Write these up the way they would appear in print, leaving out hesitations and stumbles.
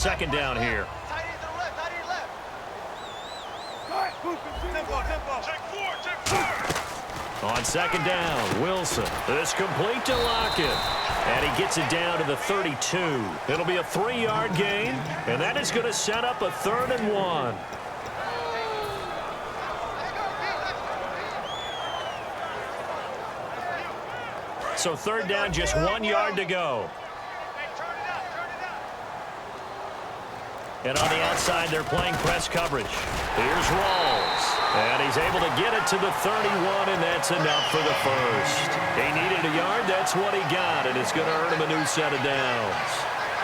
Second down here. On second down, Wilson. This complete to Lockett. And he gets it down to the 32. It'll be a 3-yard gain, and that is going to set up a 3rd and 1. So 3rd down, just 1 yard to go. And on the outside, they're playing press coverage. Here's Rawls. And he's able to get it to the 31, and that's enough for the first. He needed a yard. That's what he got, and it's going to earn him a new set of downs.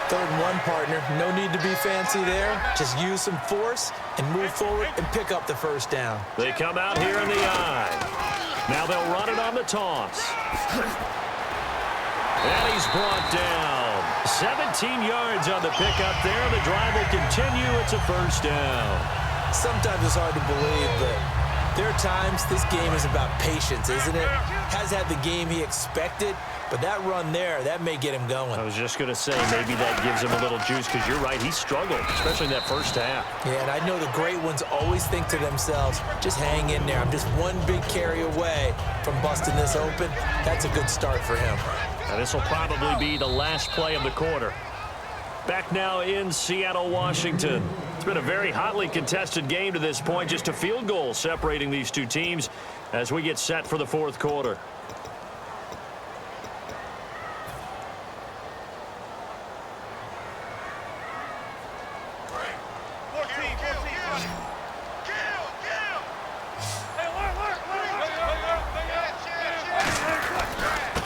3rd and 1, partner. No need to be fancy there. Just use some force and move forward and pick up the first down. They come out here in the eye. Now they'll run it on the toss. And he's brought down. 17 yards on the pickup there. The drive will continue. It's a first down. Sometimes it's hard to believe, but there are times this game is about patience, isn't it? Has had the game he expected, but that run there, that may get him going. I was just going to say maybe that gives him a little juice because you're right, he struggled, especially in that first half. Yeah, and I know the great ones always think to themselves, just hang in there. I'm just one big carry away from busting this open. That's a good start for him. And this will probably be the last play of the quarter. Back now in Seattle, Washington. It's been a very hotly contested game to this point. Just a field goal separating these two teams as we get set for the 4th quarter.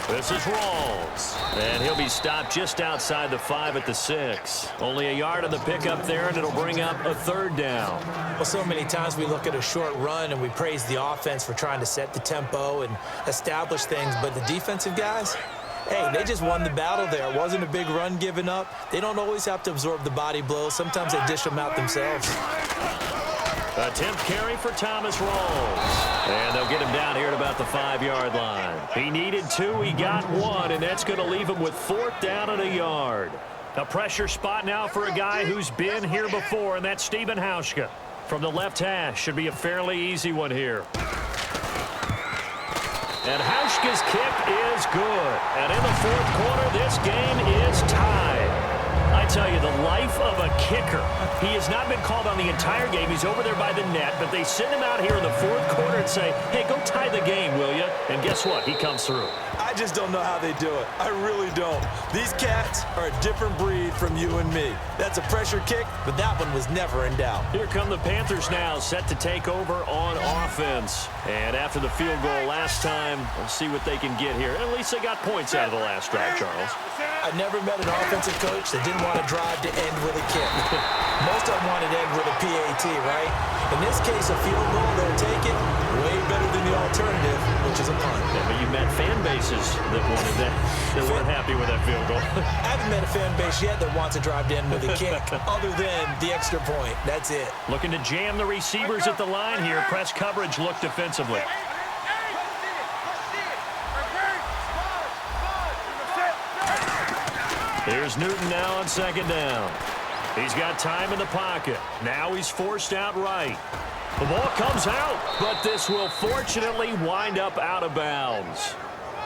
This is Rawls, and he'll be stopped just outside the 5 at the 6. Only a yard on the pickup there, and it'll bring up a 3rd down. Well, so many times we look at a short run and we praise the offense for trying to set the tempo and establish things, but the defensive guys, hey, they just won the battle there. It wasn't a big run given up. They don't always have to absorb the body blows. Sometimes they dish them out themselves. Attempt carry for Thomas Rawls. And they'll get him down here at about the 5-yard line. He needed 2, he got 1, and that's going to leave him with 4th down and a yard. A pressure spot now for a guy who's been here before, and that's Stephen Hauschka. From the left hash, should be a fairly easy one here. And Hauschka's kick is good. And in the 4th quarter, this game is tied. I tell you, the life of a kicker. He has not been called on the entire game. He's over there by the net, but they send him out here in the 4th quarter and say, hey, go tie the game, will you? And guess what? He comes through. I just don't know how they do it. I really don't. These cats are a different breed from you and me. That's a pressure kick, but that one was never in doubt. Here come the Panthers now, set to take over on offense. And after the field goal last time, we'll see what they can get here. At least they got points out of the last drive, Charles. I never met an offensive coach that didn't want to drive to end with a kick. Most of them wanted to end with a PAT, right? In this case, a field goal, they'll take it way better than the alternative, which is a punt. Yeah, but you met fan bases that wanted that, that weren't happy with that field goal. I haven't met a fan base yet that wants to drive to end with a kick other than the extra point. That's it. Looking to jam the receivers at the line here. Press coverage look defensively. Here's Newton now on second down. He's got time in the pocket. Now he's forced out right. The ball comes out, but this will fortunately wind up out of bounds.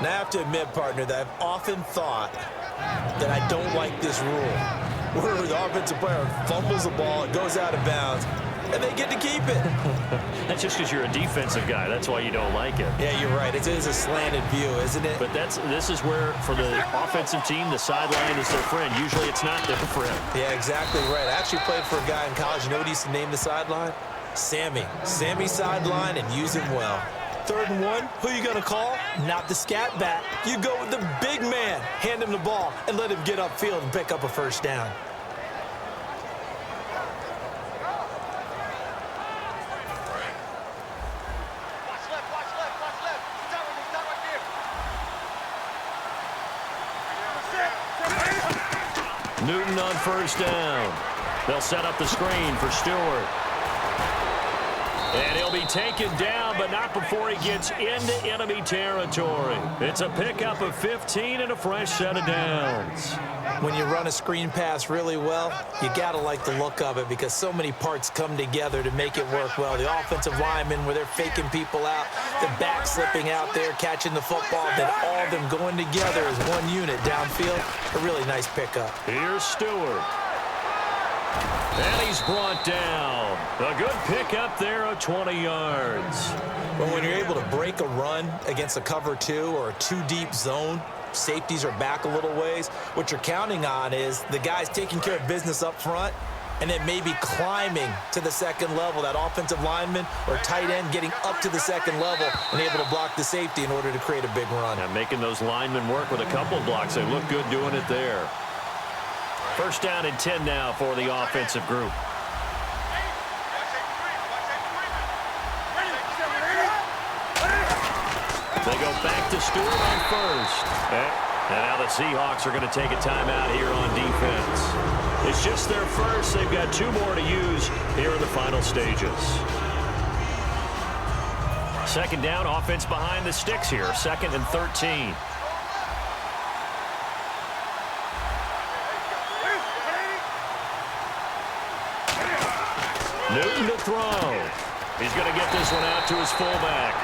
Now, I have to admit, partner, that I've often thought that I don't like this rule, where the offensive player fumbles the ball, it goes out of bounds, and they get to keep it. That's just because you're a defensive guy. That's why you don't like it. Yeah, you're right. It is a slanted view, isn't it? But this is where, for the offensive team, the sideline is their friend. Usually it's not their friend. Yeah, exactly right. I actually played for a guy in college. You know what he used to name the sideline? Sammy. Sammy sideline, and use him well. 3rd and 1, who you going to call? Not the scat back. You go with the big man. Hand him the ball and let him get upfield and pick up a first down. Newton on first down. They'll set up the screen for Stewart. And he'll be taken down, but not before he gets into enemy territory. It's a pickup of 15 and a fresh set of downs. When you run a screen pass really well, you got to like the look of it because so many parts come together to make it work well. The offensive linemen, where they're faking people out, the back slipping out there, catching the football, then all of them going together as one unit downfield. A really nice pickup. Here's Stewart. And he's brought down. A good pickup there of 20 yards. But when you're able to break a run against a cover 2 or a 2-deep zone, safeties are back a little ways. What you're counting on is the guys taking care of business up front and then maybe climbing to the second level. That offensive lineman or tight end getting up to the second level and able to block the safety in order to create a big run. And making those linemen work with a couple of blocks. They look good doing it there. First down and 10 now for the offensive group. They go back to Stewart on first. And now the Seahawks are going to take a timeout here on defense. It's just their first. They've got 2 more to use here in the final stages. Second down, offense behind the sticks here. 2nd and 13. Newton to throw. He's going to get this one out to his fullback.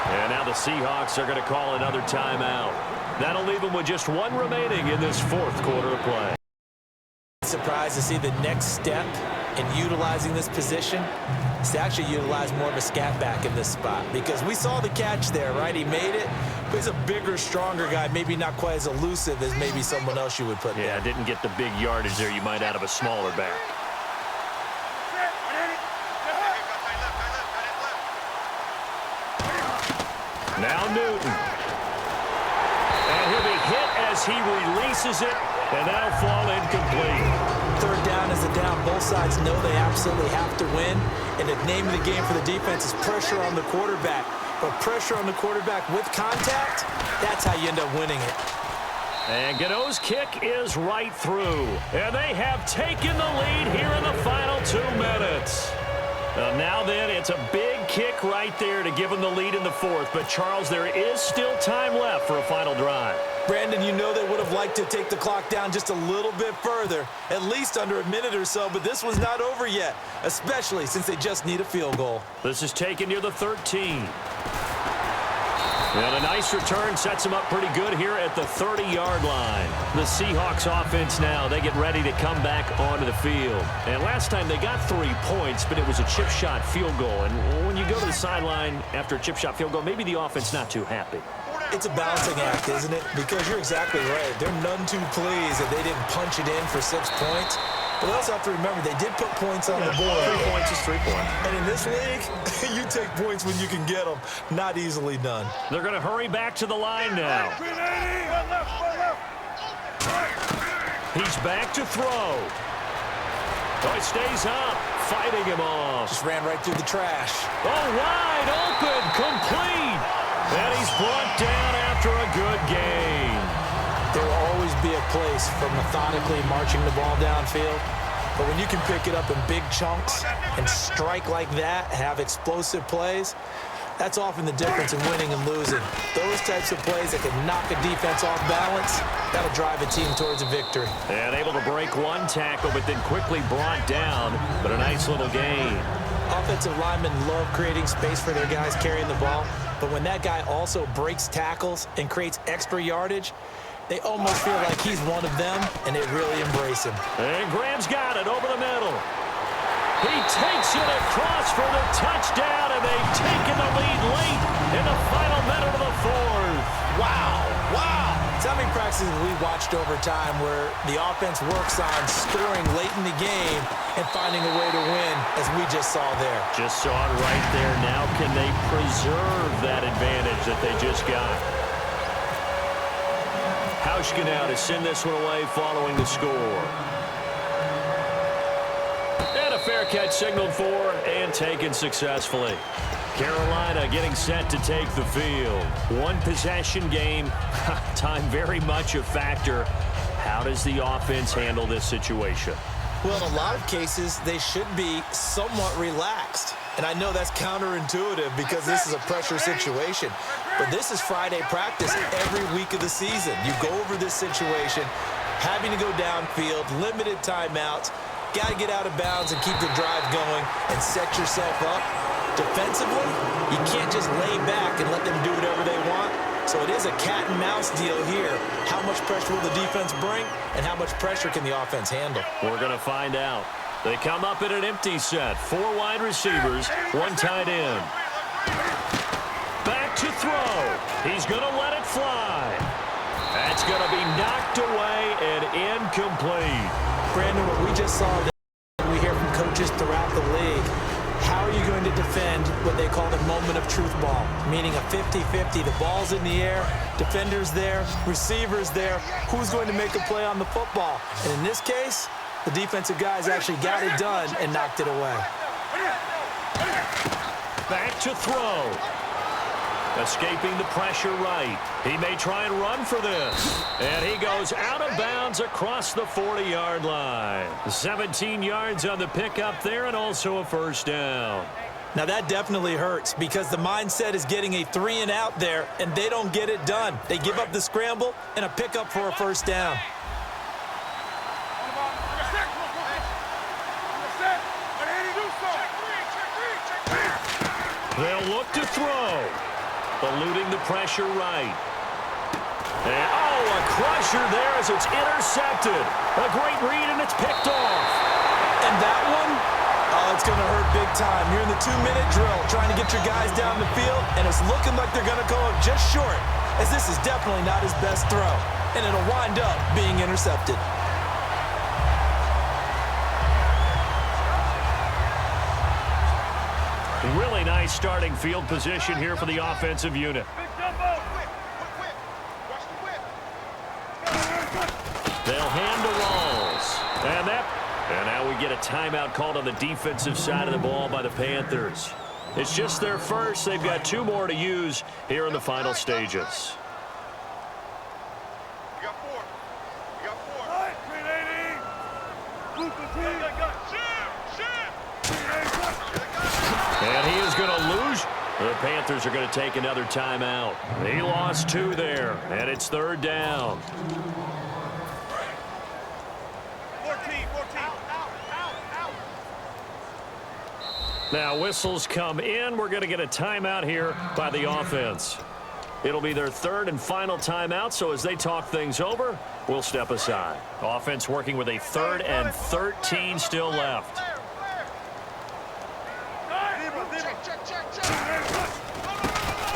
And now the Seahawks are going to call another timeout. That'll leave them with just 1 remaining in this 4th quarter of play. Surprised to see the next step in utilizing this position is to actually utilize more of a scat back in this spot, because we saw the catch there, right? He made it, but he's a bigger, stronger guy, maybe not quite as elusive as maybe someone else you would put there. Yeah, didn't get the big yardage there you might out of a smaller back. Now Newton. And he'll be hit as he releases it, and that'll fall incomplete. 3rd down is a down. Both sides know they absolutely have to win, and the name of the game for the defense is pressure on the quarterback. But pressure on the quarterback with contact, that's how you end up winning it. And Gano's kick is right through. And they have taken the lead here in the final 2 minutes. Now then, it's a big kick right there to give them the lead in the 4th. But, Charles, there is still time left for a final drive. Brandon, you know they would have liked to take the clock down just a little bit further, at least under a minute or so, but this one's not over yet, especially since they just need a field goal. This is taken near the 13. And a nice return sets them up pretty good here at the 30-yard line. The Seahawks offense now, they get ready to come back onto the field. And last time they got 3 points, but it was a chip shot field goal. And when you go to the sideline after a chip shot field goal, maybe the offense not too happy. It's a balancing act, isn't it? Because you're exactly right. They're none too pleased that they didn't punch it in for 6 points. But we also have to remember they did put points on the board. 3 points is 3 points. And in this league, you take points when you can get them. Not easily done. They're going to hurry back to the line now. He's back to throw. Oh, he stays up, fighting him off. Just ran right through the trash. Oh, wide open, complete. And he's brought down after a good gain. There will always be a place for methodically marching the ball downfield. But when you can pick it up in big chunks and strike like that, have explosive plays, that's often the difference in winning and losing. Those types of plays that can knock a defense off balance, that'll drive a team towards a victory. And able to break 1 tackle, but then quickly brought down. But a nice little gain. Offensive linemen love creating space for their guys carrying the ball. But when that guy also breaks tackles and creates extra yardage, they almost feel like he's one of them, and they really embrace him. And Graham's got it over the middle. He takes it across for the touchdown, and they've taken the lead late in the final minute of the 4th. Wow, wow. So many practices we watched over time where the offense works on scoring late in the game and finding a way to win, as we just saw there. Just saw it right there. Now can they preserve that advantage that they just got? Hauschka now to send this one away following the score. And a fair catch signaled for and taken successfully. Carolina getting set to take the field. 1 possession game. Time very much a factor. How does the offense handle this situation? Well, in a lot of cases, they should be somewhat relaxed. And I know that's counterintuitive because this is a pressure situation. But this is Friday practice every week of the season. You go over this situation, having to go downfield, limited timeouts, got to get out of bounds and keep the drive going and set yourself up. Defensively, you can't just lay back and let them do whatever they want. So it is a cat and mouse deal here. How much pressure will the defense bring, and how much pressure can the offense handle? We're going to find out. They come up in an empty set. 4 wide receivers, 1 tight end. Back to throw. He's going to let it fly. That's going to be knocked away and incomplete. Brandon, what we just saw, we hear from coaches throughout the league. How are you going to defend what they call the moment of truth ball, meaning a 50-50? The ball's in the air, defenders there, receivers there. Who's going to make a play on the football? And in this case, the defensive guys actually got it done and knocked it away. Back to throw. Escaping the pressure right. He may try and run for this. And he goes out of bounds across the 40-yard line. 17 yards on the pickup there and also a first down. Now that definitely hurts because the mindset is getting a 3-and-out there, and they don't get it done. They give up the scramble and a pickup for a first down. They'll look to throw. Eluding the pressure right. And, a crusher there as it's intercepted. A great read, and it's picked off. And that one, it's going to hurt big time. You're in the 2-minute drill trying to get your guys down the field, and it's looking like they're going to go up just short, as this is definitely not his best throw, and it'll wind up being intercepted. Really nice starting field position here for the offensive unit. They'll hand to Rawls. And now we get a timeout called on the defensive side of the ball by the Panthers. It's just their first. They've got 2 more to use here in the final stages. And he is going to lose. The Panthers are going to take another timeout. He lost 2 there, and it's 3rd down. 14. Now whistles come in. We're going to get a timeout here by the offense. It'll be their 3rd and final timeout, so as they talk things over, we'll step aside. Offense working with a 3rd and 13 still left.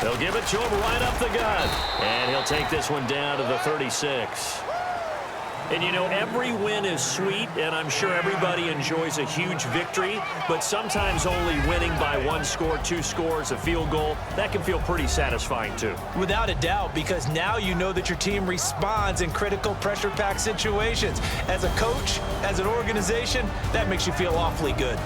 They'll give it to him right up the gut. And he'll take this one down to the 36. And, you know, every win is sweet, and I'm sure everybody enjoys a huge victory, but sometimes only winning by 1 score, 2 scores, a field goal, that can feel pretty satisfying too. Without a doubt, because now you know that your team responds in critical pressure-packed situations. As a coach, as an organization, that makes you feel awfully good.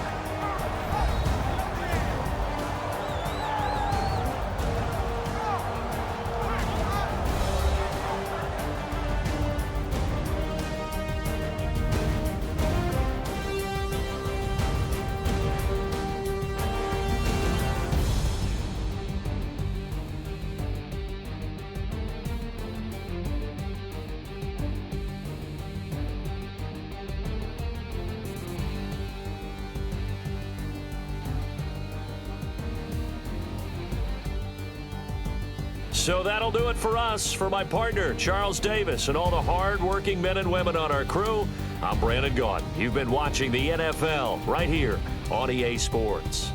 So that'll do it for us. For my partner, Charles Davis, and all the hard-working men and women on our crew, I'm Brandon Gaudin. You've been watching the NFL right here on EA Sports.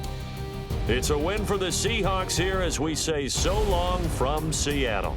It's a win for the Seahawks here as we say so long from Seattle.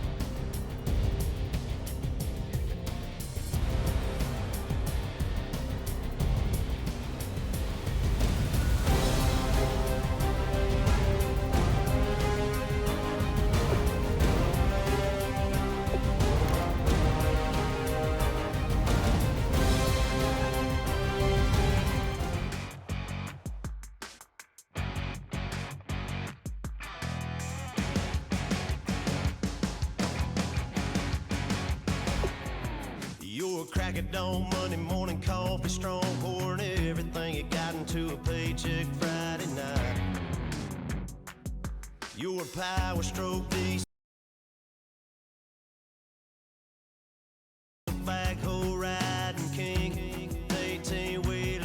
Crack it on Monday morning, coffee strong, pouring everything you got into a paycheck Friday night. Your power stroke day.